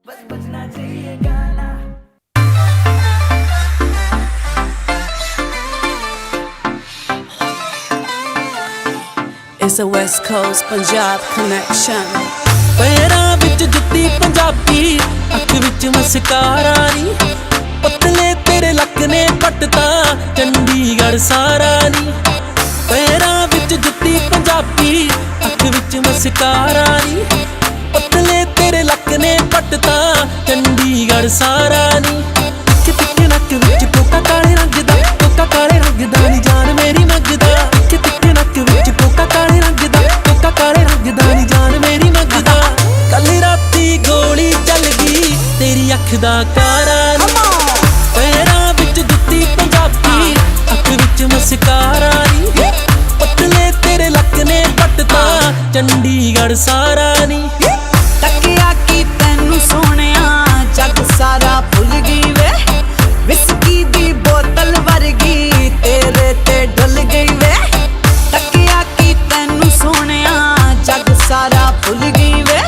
बस बजना चाहिए गाना। It's a West Coast Punjab connection. पैरां विच जुत्ती पंजाबी, अख विच मस्कारा नी, पतले तेरे लक ने पटता चंडीगढ़ सारा नी। पैरां विच जुत्ती पंजाबी, अख विच मस्कारा नी, पतले तेरे लक ने पटता चंडीगढ़ सारा नी। तिक्के नक विच कोका काले रंग दा, कोका काले रंग दा नी जान मेरी मंगदा। तिक्के नक विच कोका काले रंग दा, कोका काले रंग दा नी जान मेरी मंगदा। कल राती गोली चल गई तेरी अख दा कारा नी। पैरां विच जुत्ती पंजाबी, अख विच मस्कारा नी, पतले तेरे लक ने पटता चंडीगढ़ सारा नी। तकिया की तैनू सोहणिया जग सारा भुल गई वे, विस्की दी बोतल वर्गी तेरे ते ढल गई वे। तकिया की तैनू सोहणिया जग सारा भुल गई वे,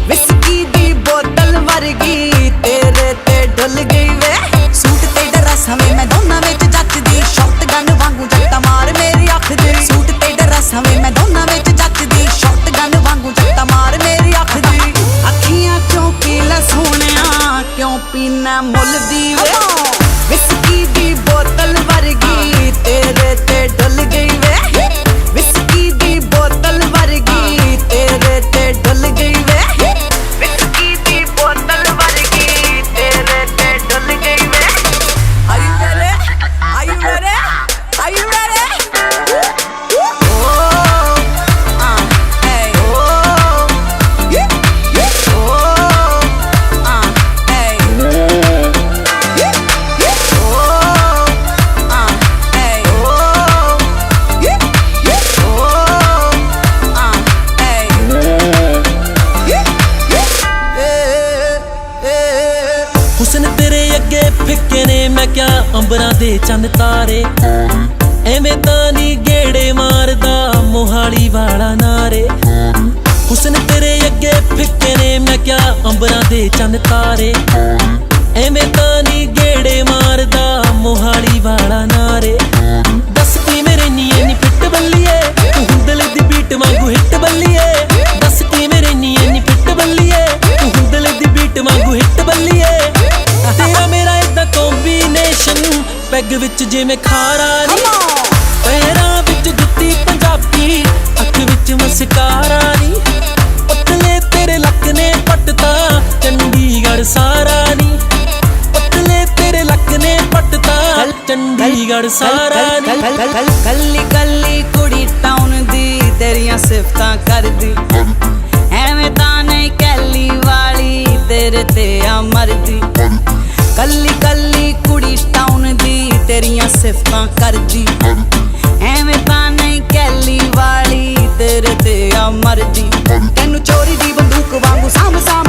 विस्की दी बोतल वर्गी तेरे ते ढल गई वे। सूट ते ड्रेस हमें मैं दोनां विच जचदी, शॉटगन वांगू जट्टा मार मेरी अख दी। सूट ते ड्रेस हमें मैं दोनां विच जचदी, शॉटगन वांगू जट्टा मार मेरी अख दी। अखियां चों पी ले सोहणिया क्यों पीना मुल दी वे, विस्की दी बोतल वर्गी तेरे ते ढल गई वे। विस्की दी बोतल वर्गी तेरे ते ढल गई वे, विस्की दी बोतल वर्गी तेरे ते ढल गई वे। Are you ready? Are you ready? Are you ready? हुस्न तेरे अगे फिक्के ने मैं क्या अंबरां दे चंद तारे। एवें तां नी गेड़े मारदा मोहाली वाला नारे। हुस्न तेरे अगे फिक्के ने मैं क्या अंबरां दे चंद तारे। एवें तां नी गेड़े मारदा मोहाली वाला नारे। दस की मेरे नीए नी फिट बल्लीए, तू हुंदल दी बीट वांगू हिट बल्लीए। दस की मेरे नीए नी फिट बल्लीए, तू हुंदल दी बीट वांगू हिट बल्लीए। तेरा मेरा इदा कॉम्बिनेशन पैग विच जिवें खारा नी। पैरां विच जुत्ती पंजाबी, अख विच मस्कारा नी, पतले तेरे लक ने पटता चंडीगढ़ सारा नी। पतले तेरे लक ने पटता चंडीगढ़ सारा नी। कल्ली कल्ली कुड़ी टाउन दी तेरियां सिफतां करदी, एवें तां नहीं कैली वाली तेरे ते आ मरदी। कल्ली कल्ली कुड़ी टाउन दी तेरियां सिफतां करदी, एवें तां नहीं कैली वाली तेरे ते आ मरदी। तैनू चोरी दी बंदूक वांगू साम साम